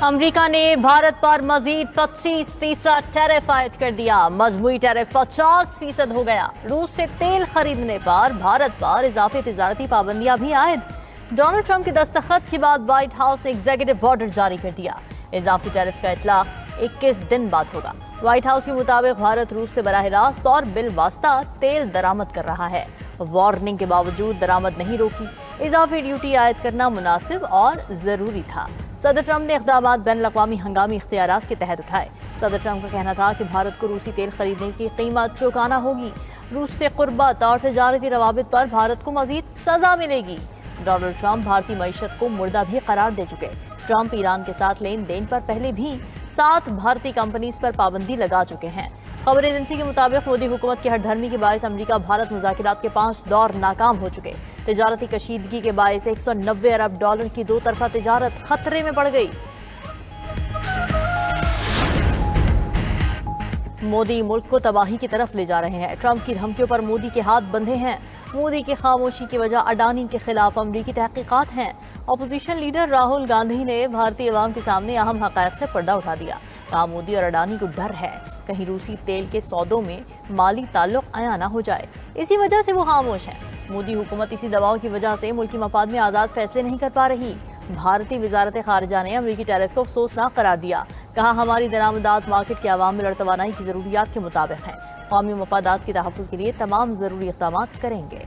America ने भारत पर मजीद 25% tariff आयद कर दिया। मजमूई टैरिफ 50% हो गया। रूस से तेल खरीदने पर भारत पर इजाफी तिजारती पाबंदियां भी आयद। डोनाल्ड ट्रंप के दस्तखत के बाद व्हाइट हाउस ने एग्जीक्यूटिव ऑर्डर जारी कर दिया। इजाफी टैरिफ का इतलाक 21 दिन बाद होगा। व्हाइट हाउस के मुताबिक भारत रूस से बराह रास्त और बिल वास्ता तेल दरामद कर रहा है। वार्निंग के बावजूद दरामद नहीं रोकी। इजाफी ड्यूटी आयद करना मुनासिब और जरूरी था। सदर ट्रंप ने इक़दामात बैनुल-अक़वामी हंगामी इख्तियारात के तहत उठाए। सदर ट्रंप का कहना था कि भारत को रूसी तेल खरीदने की कीमत चुकाना होगी। रूस से कुर्बत और तिजारती रवाबित पर भारत को मजीद सजा मिलेगी। डोनाल्ड ट्रंप भारतीय मईशत को मुर्दा भी करार दे चुके। ट्रंप ईरान के साथ लेन देन पर पहले भी 7 भारतीय कंपनीज पर पाबंदी लगा चुके हैं। खबर एजेंसी के मुताबिक मोदी हुकूमत की हठधर्मी के बायस अमेरिका भारत मुज़ाकरात के 5 दौर नाकाम हो चुके। तिजारती कशीदगी के बायस $190 अरब की 2 तरफा तिजारत खतरे में पड़ गई। मोदी मुल्क को तबाही की तरफ ले जा रहे हैं। ट्रंप की धमकियों पर मोदी के हाथ बंधे हैं। मोदी की खामोशी की वजह अडानी के खिलाफ अमरीकी तहकीकात हैं। अपोजिशन लीडर राहुल गांधी ने भारतीय अवाम के सामने अहम हक़ाइक़ से पर्दा उठा दिया। कहा मोदी और अडानी को डर है कहीं रूसी तेल के सौदों में माली ताल्लुक आया ना हो जाए, इसी वजह से वो खामोश हैं। मोदी हुकूमत इसी दबाव की वजह से मुल्की मफाद में आज़ाद फैसले नहीं कर पा रही। भारतीय वजारत खारजा ने अमरीकी टैरिफ को अफसोसनाक करार दिया। कहा हमारी दरामदात मार्केट के अवाम में तवानाई की ज़रूरियात के मुताबिक हैं। कौमी मफादात के तहफ़्फ़ुज़ के लिए तमाम ज़रूरी इक़दाम करेंगे।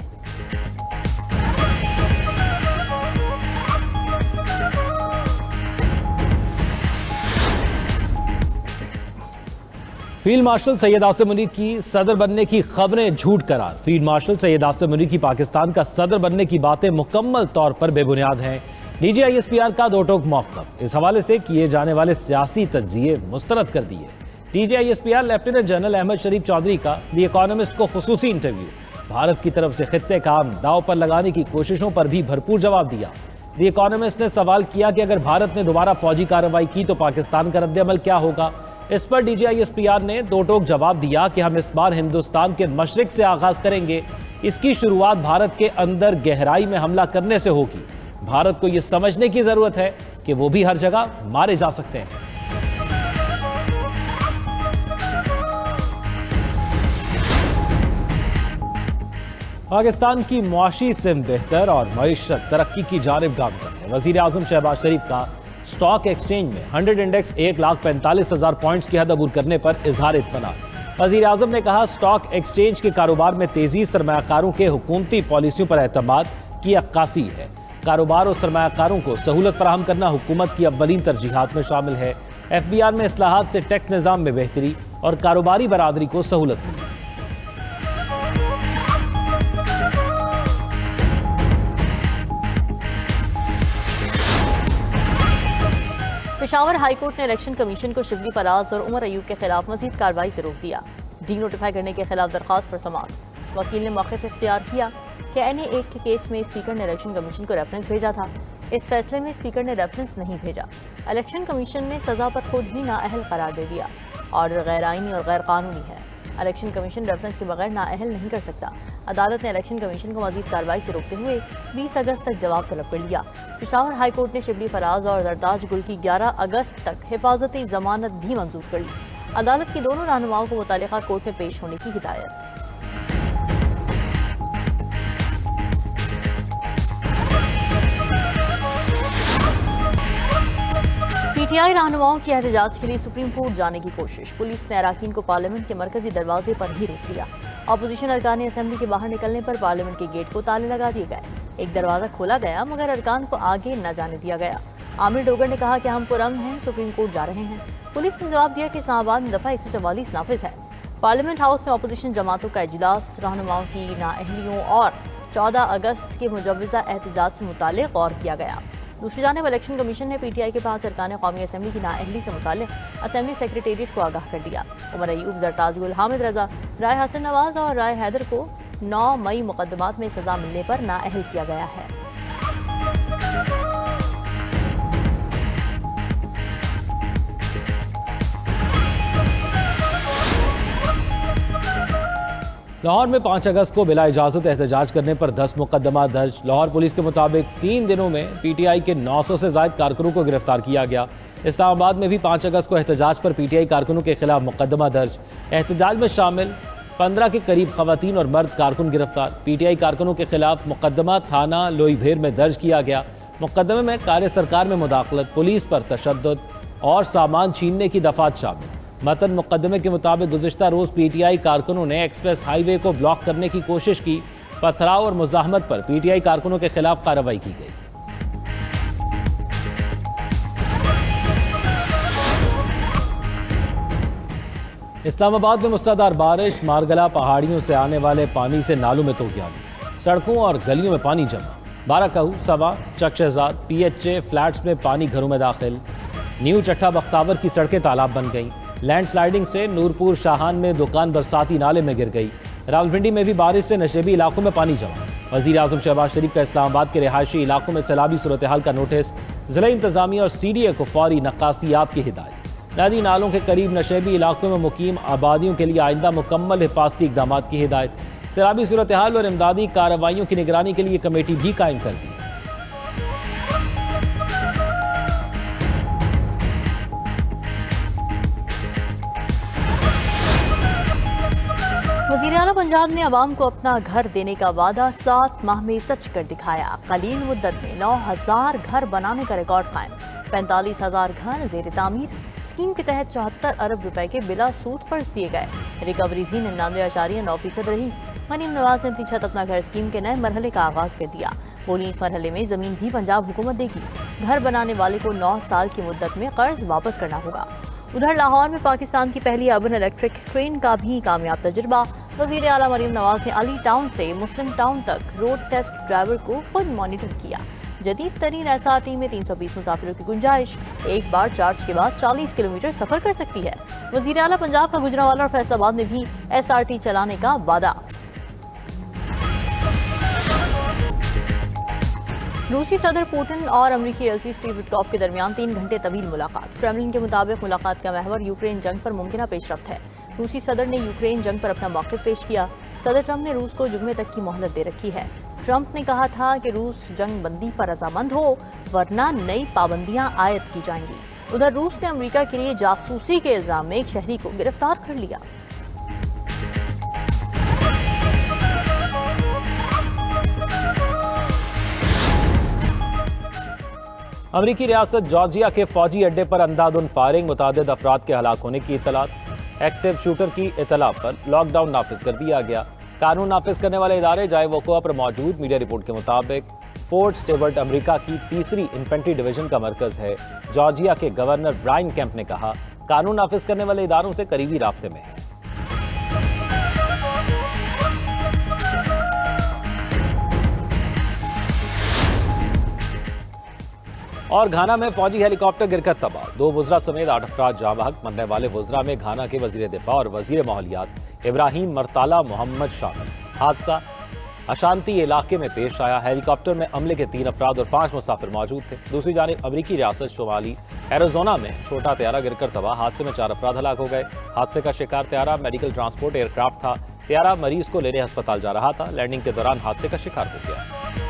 फील्ड मार्शल सैयद आसिम मुनीर की सदर बनने की खबरें झूठ करार। फील्ड मार्शल सैयद आसिम मुनीर की पाकिस्तान का सदर बनने की बातें मुकम्मल तौर पर बेबुनियाद हैं। DGISPR का दो टोक मौक़िफ़। इस हवाले से किए जाने वाले सियासी तज्जिए मुस्तरद कर दिए। DGISPR लेफ्टिनेंट जनरल अहमद शरीफ चौधरी का द इकोनॉमिस्ट को खुसूसी इंटरव्यू। भारत की तरफ से खित्ते का दाव पर लगाने की कोशिशों पर भी भरपूर जवाब दिया। द इकोनॉमिस्ट ने सवाल किया कि अगर भारत ने दोबारा फौजी कार्रवाई की तो पाकिस्तान का रद्द-ए-अमल क्या होगा। इस पर DGISPR ने दो टोक जवाब दिया कि हम इस बार हिंदुस्तान के मशरिक से आगाज करेंगे। इसकी शुरुआत भारत के अंदर गहराई में हमला करने से होगी। भारत को यह समझने की जरूरत है कि वो भी हर जगह मारे जा सकते हैं। पाकिस्तान की मुआशी सिमत बेहतर और मईशत तरक्की की जानिब गामज़न है। वज़ीर आज़म शहबाज शरीफ का स्टॉक एक्सचेंज में 100 इंडेक्स 1,45,000 पॉइंट्स की हद अबूर करने पर इजहार इत्मीनान। वज़ीर आज़म ने कहा स्टॉक एक्सचेंज के कारोबार में तेजी सरमायाकारों के हुकूमती पॉलिसियों पर एतमाद की अक्कासी है। कारोबार और सरमायाकारों को सहूलत फराहम करना हुकूमत की अव्वलीन तरजीहात में शामिल है। FBR में इस्लाहात से टैक्स निज़ाम में बेहतरी और कारोबारी बरादरी को सहूलत मिली। पेशावर हाईकोर्ट ने इलेक्शन कमीशन को शिबली फराज और उमर अयूब के खिलाफ मजीद कार्रवाई से रोक दिया। डी नोटिफाई करने के खिलाफ दरखास्त पर समाअत। वकील ने मौक़िफ़ इख्तियार किया कि NA-1 के केस में स्पीकर ने इलेक्शन कमीशन को रेफरेंस भेजा था। इस फैसले में स्पीकर ने रेफरेंस नहीं भेजा। इलेक्शन कमीशन ने सज़ा पर खुद ही नाअहल करार दे दिया। ऑर्डर गैर आइनी और गैर कानूनी है। इलेक्शन कमीशन रेफरेंस के बगैर नाअहल नहीं कर सकता। अदालत ने इलेक्शन कमीशन को मजीद कार्रवाई से रोकते हुए 20 अगस्त तक जवाब तलब कर लिया। पेशावर हाई कोर्ट ने शिबली फराज और जरताज गुल की 11 अगस्त तक हिफाजती जमानत भी मंजूर कर ली। अदालत की दोनों रहनुमाओं को मुतालिका कोर्ट में पेश होने की हिदायत। PTI रहनुमाओं की एहतजाज के लिए सुप्रीम कोर्ट जाने की कोशिश। पुलिस ने अराकीन को पार्लियामेंट के मरकजी दरवाजे पर ही रोक लिया। अपोजिशन अरकान असेंबली के बाहर निकलने पर पार्लियामेंट के गेट को ताले लगा दिए गए। एक दरवाजा खोला गया मगर अरकान को आगे न जाने दिया गया। आमिर डोगर ने कहा कि हम पुरअमन हैं, सुप्रीम कोर्ट जा रहे हैं। पुलिस ने जवाब दिया कि इस्लामाबाद में दफा 144 नाफिज है। पार्लियामेंट हाउस में अपोजिशन जमातों का इजलास रहनुमाओं की नाअहलियों और 14 अगस्त के मुजव्वज़ा एहतजाज से मुताल्लिक़ गौर किया गया। दूसरी जानिब इलेक्शन कमीशन ने PTI के 5 अरकान कौमी असेंबली की नाअहली से मुताल्लिक़ असेंबली सेक्रेटेरिएट को आगाह कर दिया। उमर अयूब, जरताज गुल, हामिद रजा, राय हसन नवाज और राय हैदर को 9 मई मुकदमात में सजा मिलने पर नाअहल किया गया है। लाहौर में 5 अगस्त को बिला इजाज़त एहतजाज करने पर 10 मुकदमा दर्ज। लाहौर पुलिस के मुताबिक 3 दिनों में PTI के 900 से ज़ायद कारकुनों को गिरफ्तार किया गया। इस्लामाबाद में भी 5 अगस्त को एहतजाज पर पीटीआई कारकुनों के खिलाफ मुकदमा दर्ज। एहतजाज में शामिल 15 के करीब खवातीन और मर्द कारकुन गिरफ्तार। पीटीआई कारकुनों के खिलाफ मुकदमा थाना लोईभेर में दर्ज किया गया। मुकदमे में कार्य सरकार में मुदाखलत, पुलिस पर तशद्दुद और सामान छीनने की दफात शामिल। मतन मुकदमे के मुताबिक गुज़िश्ता रोज़ पीटीआई कारकुनों ने एक्सप्रेस हाईवे को ब्लॉक करने की कोशिश की। पथराव और मुज़ाहमत पर पीटीआई कारकुनों के खिलाफ कार्रवाई की गई। इस्लामाबाद में मुसलाधार बारिश, मारगला पहाड़ियों से आने वाले पानी से नालों में तोगियागी, सड़कों और गलियों में पानी जमा। बाराकाहू, सवा, चक शहजाद, पीएचए फ्लैट्स में पानी घरों में दाखिल। न्यू चट्टा बख्तावर की सड़कें तालाब बन गईं। लैंडस्लाइडिंग से नूरपुर शाहान में दुकान बरसाती नाले में गिर गई। रावलपिंडी में भी बारिश से नशेबी इलाकों में पानी जमा। वज़ीर आज़म शहबाज शरीफ का इस्लामाबाद के रिहायशी इलाकों में सैलाबी सूरत हाल का नोटिस। ज़िला इंतज़ामिया और सीडीए को फौरी नक्कासियात की हिदायत। नदी नालों के करीब नशेबी इलाकों में मुकीम आबादियों के लिए आइंदा मुकम्मल हिफाजती इक़दाम की हिदायत। सैलाबी सूरत हाल और इमदादी कार्रवाइयों की निगरानी के लिए कमेटी भी कायम कर दी। वज़ीर आला पंजाब ने अवाम को अपना घर देने का वादा 7 माह में सच कर दिखाया। कलील मुद्दत में 9000 घर बनाने का रिकॉर्ड कायम। 45,000 घर ज़ेर तामीर। स्कीम के तहत 74 अरब रुपए के बिला सूद कर्ज दिए गए। रिकवरी भी 99.9% रही। मरीम नवाज ने अपनी छत अपना घर स्कीम के नए मरहले का आगाज कर दिया। बोली, इस मरहले में जमीन भी पंजाब हुकूमत देगी। घर बनाने वाले को 9 साल की मुद्दत में कर्ज वापस करना होगा। उधर लाहौर में पाकिस्तान की पहली अर्बन इलेक्ट्रिक ट्रेन का भी कामयाब तजुर्बा। वज़ीर आला मरीम नवाज ने अली टाउन से मुस्लिम टाउन तक रोड टेस्ट ड्राइवर को खुद मॉनिटर किया। जदीद तरीन SRT में 320 मुसाफिरों की गुंजाइश। एक बार चार्ज के बाद 40 किलोमीटर सफर कर सकती है। वज़ीर आला पंजाब का गुजरांवाला और फैसलाबाद में भी SRT चलाने का वादा। रूसी सदर पुतिन और अमेरिकी एलची स्टीव विटकॉफ के दरमियान 3 घंटे तवील मुलाकात। क्रेमलिन के मुताबिक मुलाकात का महवर यूक्रेन जंग पर मुमकिन पेशरफ्त है। रूसी सदर ने यूक्रेन जंग पर अपना मौक़िफ़ पेश किया। सदर ट्रंप ने रूस को जुम्मे तक की मोहलत दे रखी है। ट्रंप ने कहा था कि रूस जंग बंदी पर रजामंद हो, वरना नई पाबंदियां आयद की जाएंगी। उधर रूस ने अमेरिका के लिए जासूसी के इल्जाम में एक शहरी को गिरफ्तार कर लिया। अमरीकी रियासत जॉर्जिया के फौजी अड्डे पर अंधाधुंध फायरिंग, मुतादिद अफराद के हलाक होने की इतलात। एक्टिव शूटर की इतला पर लॉकडाउन नाफिज कर दिया गया। कानून नाफिज करने वाले इदारे जाए वक़ुआ पर मौजूद। मीडिया रिपोर्ट के मुताबिक फोर्ट स्टेवर्ट अमेरिका की 3री इन्फेंट्री डिवीजन का मरकज है। जॉर्जिया के गवर्नर ब्रायन कैंप ने कहा, कानून नाफिज करने वाले इदारों से करीबी राब्ते में है। और घाना में फौजी हेलीकॉप्टर गिरकर तबाह। 2 वुज़रा समेत 8 अफराद जाँ बहक। मरने वाले वुज़रा में घाना के वज़ीर दिफा और वज़ीर माहौलियात इब्राहिम मरताला मोहम्मद शामिल। हादसा अशांति इलाके में पेश आया। हेलीकॉप्टर में अमले के 3 अफराद और 5 मुसाफिर मौजूद थे। दूसरी जानिब अमरीकी रियासत शुमाली एरिज़ोना में छोटा तैयारा गिरकर तबाह। हादसे में 4 अफराद हलाक हो गए। हादसे का शिकार तैयारा मेडिकल ट्रांसपोर्ट एयरक्राफ्ट था। तैयारा मरीज को लेने अस्पताल जा रहा था। लैंडिंग के दौरान हादसे का शिकार हो गया।